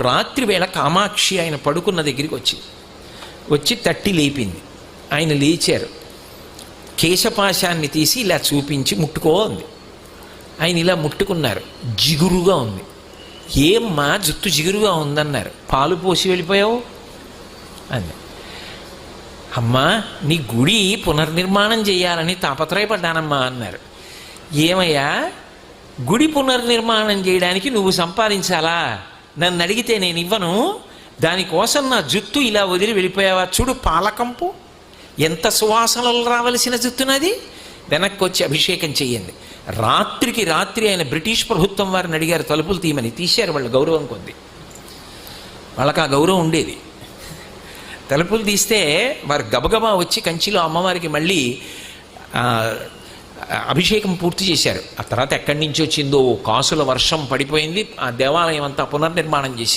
రాత్రి వేళ కామాక్షి ఆయన పడుకున్న దగ్గరికి వచ్చి తట్టి లేపింది. ఆయన లేచారు. కేశపాశాన్ని తీసి ఇలా చూపించి ముట్టుకో అంది. ఆయన ఇలా ముట్టుకున్నారు. జిగురుగా ఉంది. ఏమ్మా జుట్టు జిగురుగా ఉందన్నారు. పాలు పోసి వెళ్ళిపోయావు అంది. అమ్మా నీ గుడి పునర్నిర్మాణం చేయాలని తాపత్రయపడ్డానమ్మా అన్నారు. ఏమయ్యా గుడి పునర్నిర్మాణం చేయడానికి నువ్వు సంపాదించాలా? నన్ను అడిగితే నేను ఇవ్వను. దానికోసం నా జుట్టు ఇలా వదిలి వెళ్ళిపోయావా? చూడు పాలకంపు ఎంత సువాసనలు రావలసిన జుట్టునది. వెనక్కి వచ్చి అభిషేకం చెయ్యండి. రాత్రికి రాత్రి ఆయన బ్రిటిష్ ప్రభుత్వం వారిని అడిగారు తలుపులు తీయమని. తీశారు. వాళ్ళు గౌరవం కొద్ది, వాళ్ళకి ఆ గౌరవం ఉండేది. తలుపులు తీస్తే వారు గబగబా వచ్చి కంచిలో అమ్మవారికి మళ్ళీ అభిషేకం పూర్తి చేశారు. ఆ తర్వాత ఎక్కడి నుంచి వచ్చిందో కాసుల వర్షం పడిపోయింది. ఆ దేవాలయం అంతా పునర్నిర్మాణం చేశారు.